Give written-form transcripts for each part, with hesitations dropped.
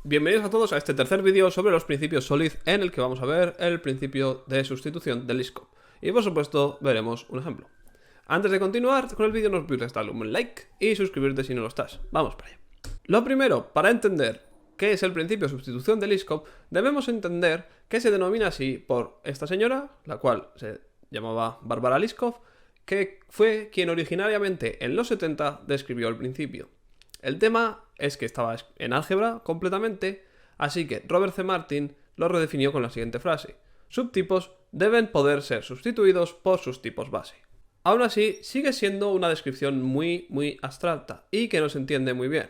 Bienvenidos a todos a este tercer vídeo sobre los principios SOLID, en el que vamos a ver el principio de sustitución del ISCOP. Y por supuesto veremos un ejemplo. Antes de continuar con el vídeo, no olvides darle un like y suscribirte si no lo estás. Vamos para allá. Lo primero, para entender qué es el principio de sustitución del ISCOP, debemos entender que se denomina así por esta señora, la cual se llamaba Barbara Liskov, que fue quien originariamente en los 70 describió el principio. El tema es que estaba en álgebra completamente, así que Robert C. Martin lo redefinió con la siguiente frase: subtipos deben poder ser sustituidos por sus tipos base. Aún así, sigue siendo una descripción muy abstracta y que no se entiende muy bien.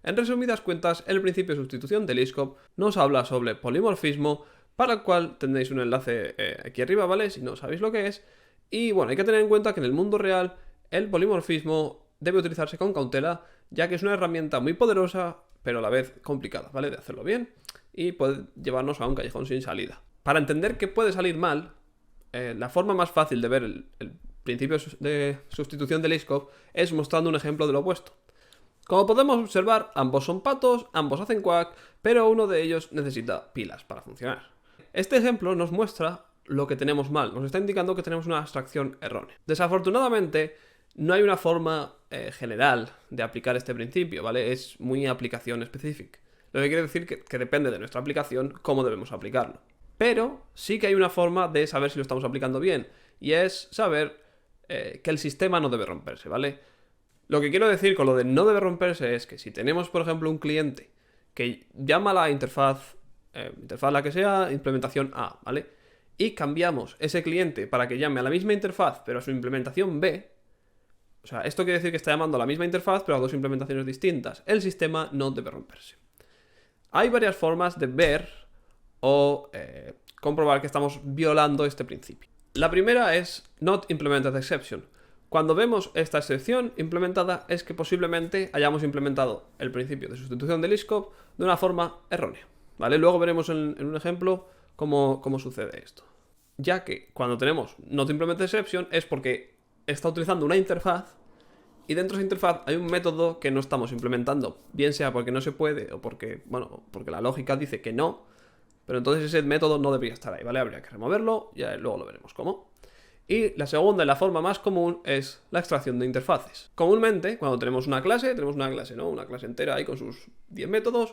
En resumidas cuentas, el principio de sustitución del ISCOP nos habla sobre polimorfismo, para el cual tendréis un enlace aquí arriba, ¿vale? Si no sabéis lo que es. Y bueno, hay que tener en cuenta que en el mundo real el polimorfismo debe utilizarse con cautela, ya que es una herramienta muy poderosa, pero a la vez complicada, ¿vale? De hacerlo bien y puede llevarnos a un callejón sin salida. Para entender qué puede salir mal, la forma más fácil de ver el principio de sustitución del ISCOP es mostrando un ejemplo de lo opuesto. Como podemos observar, ambos son patos, ambos hacen quack, pero uno de ellos necesita pilas para funcionar. Este ejemplo nos muestra lo que tenemos mal, nos está indicando que tenemos una abstracción errónea. Desafortunadamente, no hay una forma general de aplicar este principio, ¿vale? Es muy aplicación específica. Lo que quiere decir que depende de nuestra aplicación cómo debemos aplicarlo. Pero sí que hay una forma de saber si lo estamos aplicando bien, y es saber que el sistema no debe romperse, ¿vale? Lo que quiero decir con lo de no debe romperse es que si tenemos, por ejemplo, un cliente que llama a la interfaz la que sea, implementación A, ¿vale? Y cambiamos ese cliente para que llame a la misma interfaz, pero a su implementación B. O sea, esto quiere decir que está llamando a la misma interfaz, pero a dos implementaciones distintas. El sistema no debe romperse. Hay varias formas de ver o comprobar que estamos violando este principio. La primera es Not Implemented Exception. Cuando vemos esta excepción implementada es que posiblemente hayamos implementado el principio de sustitución del ISCOP de una forma errónea, ¿vale? Luego veremos en un ejemplo cómo sucede esto. Ya que cuando tenemos Not Implemented Exception es porque está utilizando una interfaz y dentro de esa interfaz hay un método que no estamos implementando, bien sea porque no se puede o porque la lógica dice que no, pero entonces ese método no debería estar ahí, ¿vale? Habría que removerlo, ya luego lo veremos cómo. Y la segunda y la forma más común es la extracción de interfaces. Comúnmente, cuando tenemos una clase, ¿no? Una clase entera ahí con sus 10 métodos,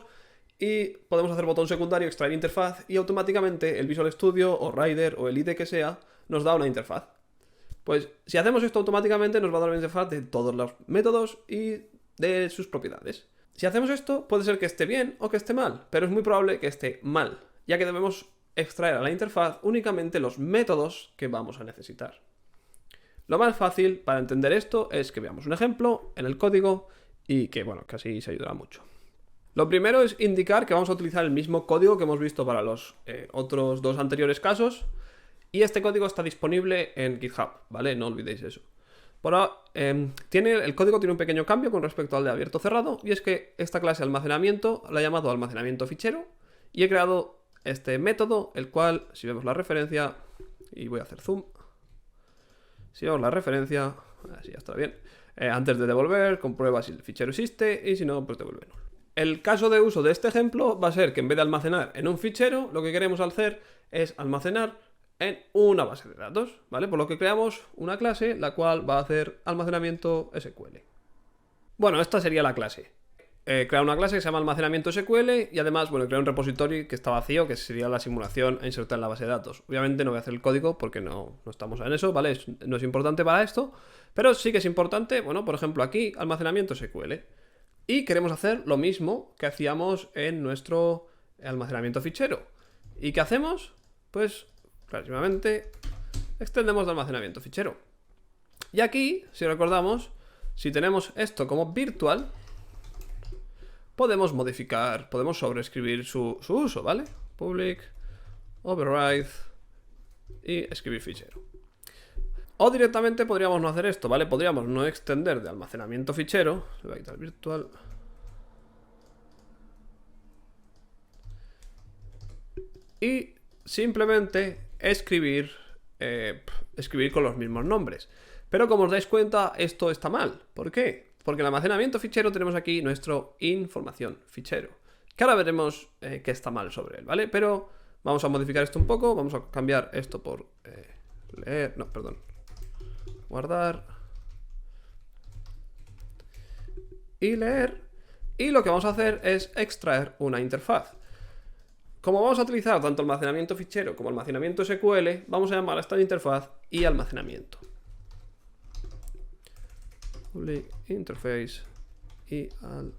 y podemos hacer botón secundario, extraer interfaz, y automáticamente el Visual Studio o Rider o el IDE que sea nos da una interfaz. Pues si hacemos esto automáticamente nos va a dar una interfaz de todos los métodos y de sus propiedades. Si hacemos esto puede ser que esté bien o que esté mal, pero es muy probable que esté mal, ya que debemos extraer a la interfaz únicamente los métodos que vamos a necesitar. Lo más fácil para entender esto es que veamos un ejemplo en el código y que así se ayudará mucho. Lo primero es indicar que vamos a utilizar el mismo código que hemos visto para los otros dos anteriores casos, y este código está disponible en GitHub, ¿vale? No olvidéis eso. El código tiene un pequeño cambio con respecto al de abierto cerrado, y es que esta clase almacenamiento la he llamado almacenamiento fichero y he creado este método, el cual, si vemos la referencia, y voy a hacer zoom, si vemos la referencia, así ya está bien, antes de devolver, comprueba si el fichero existe, y si no, pues devuelve null. El caso de uso de este ejemplo va a ser que en vez de almacenar en un fichero, lo que queremos hacer es almacenar en una base de datos, ¿vale? Por lo que creamos una clase, la cual va a hacer almacenamiento SQL. Bueno, esta sería la clase. Crear una clase que se llama almacenamiento SQL y además, crear un repositorio que está vacío, que sería la simulación a insertar en la base de datos. Obviamente no voy a hacer el código porque no estamos en eso, ¿vale? No es importante para esto, pero sí que es importante, por ejemplo aquí, almacenamiento SQL. Y queremos hacer lo mismo que hacíamos en nuestro almacenamiento fichero. ¿Y qué hacemos? Pues, clarísimamente, extendemos de almacenamiento fichero. Y aquí, si recordamos, si tenemos esto como virtual, podemos modificar, podemos sobreescribir su uso, ¿vale? Public, override y escribir fichero. O directamente podríamos no hacer esto, ¿vale? Podríamos no extender de almacenamiento fichero. Le voy a quitar virtual. Y simplemente escribir con los mismos nombres. Pero como os dais cuenta, esto está mal. ¿Por qué? Porque en el almacenamiento fichero tenemos aquí nuestro información fichero. que ahora veremos que está mal sobre él, ¿vale? Pero vamos a modificar esto un poco, vamos a cambiar esto por leer, no, perdón, guardar y leer, y lo que vamos a hacer es extraer una interfaz. Como vamos a utilizar tanto almacenamiento fichero como almacenamiento SQL, vamos a llamar a esta interfaz y almacenamiento. Interface y al...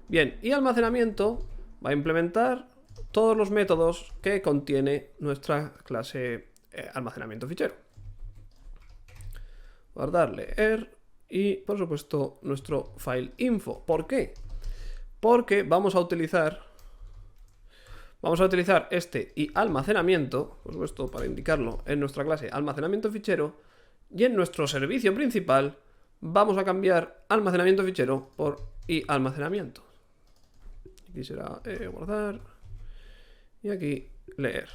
Bien, y almacenamiento va a implementar todos los métodos que contiene nuestra clase almacenamiento fichero. Guardar, leer y, por supuesto, nuestro file info. ¿Por qué? Porque vamos a utilizar este y almacenamiento, por supuesto, para indicarlo en nuestra clase almacenamiento fichero, y en nuestro servicio principal vamos a cambiar almacenamiento fichero por y almacenamiento. Aquí será guardar y aquí leer.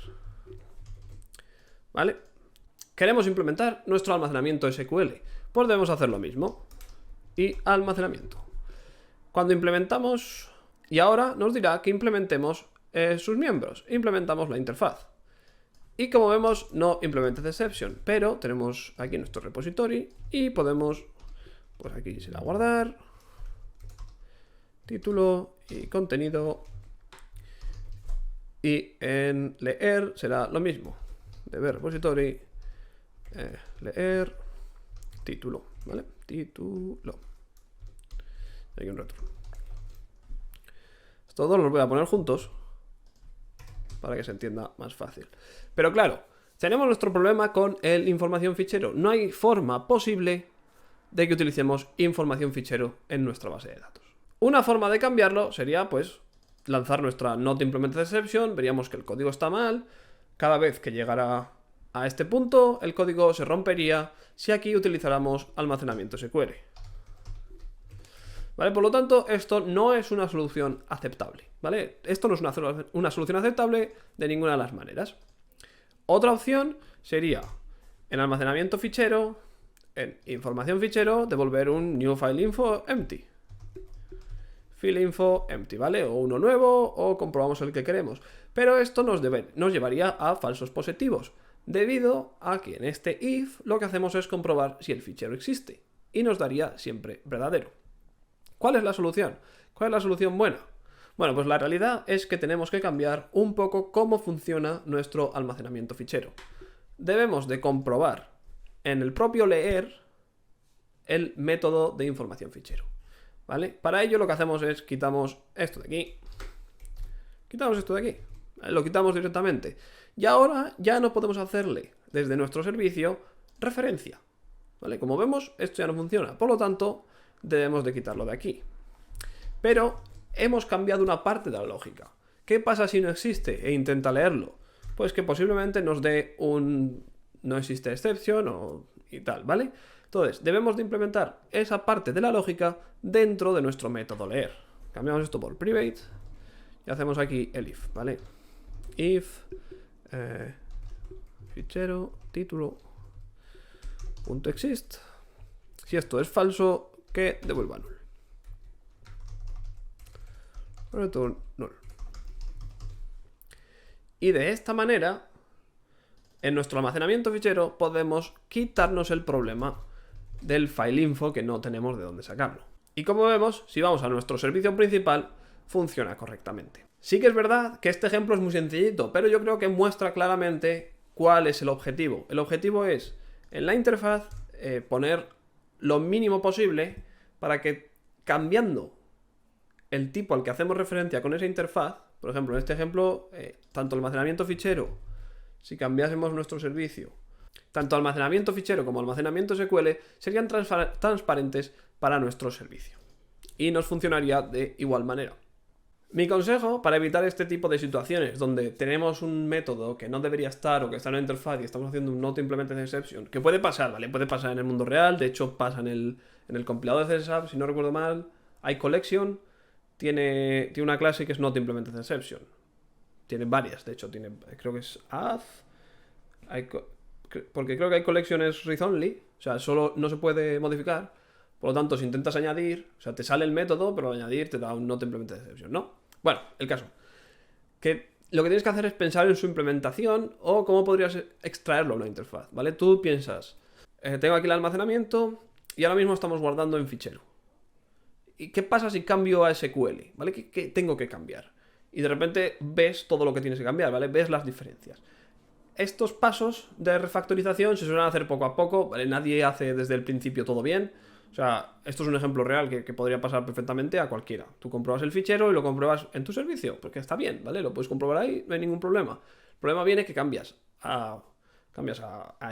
¿Vale? Queremos implementar nuestro almacenamiento SQL, pues debemos hacer lo mismo. Y almacenamiento. Cuando implementamos, y ahora nos dirá que implementemos sus miembros. Implementamos la interfaz. Y como vemos, no implemented exception, pero tenemos aquí nuestro repository y podemos, pues aquí será guardar, título y contenido. Y en leer será lo mismo. Deber repository, leer, título, ¿vale? Título. Aquí un retorno. Estos dos los voy a poner juntos para que se entienda más fácil. Pero claro, tenemos nuestro problema con el información fichero. No hay forma posible de que utilicemos información fichero en nuestra base de datos. Una forma de cambiarlo sería, pues, lanzar nuestra not implemented exception. Veríamos que el código está mal. Cada vez que llegara a este punto, el código se rompería si aquí utilizáramos almacenamiento SQL. ¿Vale? Por lo tanto, esto no es una solución aceptable, ¿vale? Esto no es una solución aceptable de ninguna de las maneras. Otra opción sería, en almacenamiento fichero, en información fichero, devolver un new file info empty. File info empty, ¿vale? O uno nuevo, o comprobamos el que queremos. Pero esto nos llevaría a falsos positivos, debido a que en este if lo que hacemos es comprobar si el fichero existe, y nos daría siempre verdadero. ¿Cuál es la solución? ¿Cuál es la solución buena? Bueno, pues la realidad es que tenemos que cambiar un poco cómo funciona nuestro almacenamiento fichero. Debemos de comprobar en el propio leer el método de información fichero, ¿vale? Para ello lo que hacemos es quitamos esto de aquí. Quitamos esto de aquí. Lo quitamos directamente. Y ahora ya no podemos hacerle desde nuestro servicio referencia, ¿vale? Como vemos, esto ya no funciona. Por lo tanto, debemos de quitarlo de aquí. Pero hemos cambiado una parte de la lógica. ¿Qué pasa si no existe e intenta leerlo? Pues que posiblemente nos dé un no existe exception y tal, ¿vale? Entonces, debemos de implementar esa parte de la lógica dentro de nuestro método leer. Cambiamos esto por private y hacemos aquí el if, ¿vale? If fichero título .exist. Si esto es falso, que devuelva null. Return null. Y de esta manera, en nuestro almacenamiento fichero podemos quitarnos el problema del file info que no tenemos de dónde sacarlo. Y como vemos, si vamos a nuestro servicio principal, funciona correctamente. Sí que es verdad que este ejemplo es muy sencillito, pero yo creo que muestra claramente cuál es el objetivo. El objetivo es, en la interfaz, poner lo mínimo posible para que, cambiando el tipo al que hacemos referencia con esa interfaz, por ejemplo, en este ejemplo, tanto almacenamiento fichero, si cambiásemos nuestro servicio, tanto almacenamiento fichero como almacenamiento SQL serían transparentes para nuestro servicio y nos funcionaría de igual manera. Mi consejo para evitar este tipo de situaciones donde tenemos un método que no debería estar o que está en la interfaz y estamos haciendo un not implemented exception, que puede pasar, ¿vale? Puede pasar en el mundo real, de hecho pasa en el compilador de CSAP, si no recuerdo mal, iCollection tiene una clase que es not implemented exception. Tiene varias, de hecho, creo que es add, porque creo que iCollection es read only, o sea, solo no se puede modificar, Por lo tanto, si intentas añadir, o sea, te sale el método, pero al añadir te da un not implemented exception, ¿no? Bueno, el caso. Que lo que tienes que hacer es pensar en su implementación o cómo podrías extraerlo a una interfaz, ¿vale? Tú piensas, tengo aquí el almacenamiento y ahora mismo estamos guardando en fichero. ¿Y qué pasa si cambio a SQL? ¿Vale? ¿Qué tengo que cambiar? Y de repente ves todo lo que tienes que cambiar, ¿vale? Ves las diferencias. Estos pasos de refactorización se suelen hacer poco a poco, ¿vale? Nadie hace desde el principio todo bien. O sea, esto es un ejemplo real que podría pasar perfectamente a cualquiera. Tú compruebas el fichero y lo compruebas en tu servicio, porque está bien, ¿vale? Lo puedes comprobar ahí, no hay ningún problema. El problema viene que cambias a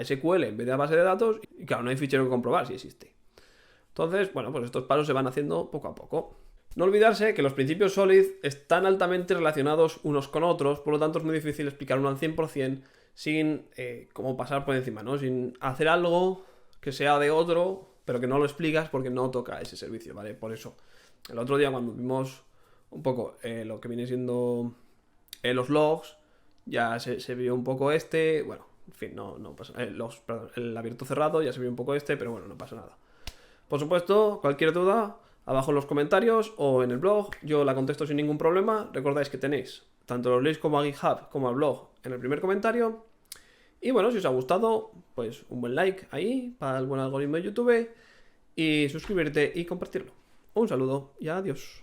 SQL en vez de a base de datos y claro, no hay fichero que comprobar si existe. Entonces, bueno, pues estos pasos se van haciendo poco a poco. No olvidarse que los principios Solid están altamente relacionados unos con otros, por lo tanto es muy difícil explicar uno al 100% sin como pasar por encima, ¿no? Sin hacer algo que sea de otro, pero que no lo explicas porque no toca ese servicio, ¿vale? Por eso, el otro día cuando vimos un poco lo que viene siendo los logs, ya se vio un poco bueno, en fin, no pasa nada. Perdón, el abierto cerrado ya se vio un poco pero bueno, no pasa nada. Por supuesto, cualquier duda, abajo en los comentarios o en el blog, yo la contesto sin ningún problema. Recordáis que tenéis tanto los links como a GitHub como al blog en el primer comentario. Y bueno, si os ha gustado, pues un buen like ahí para el buen algoritmo de YouTube y suscribirte y compartirlo. Un saludo y adiós.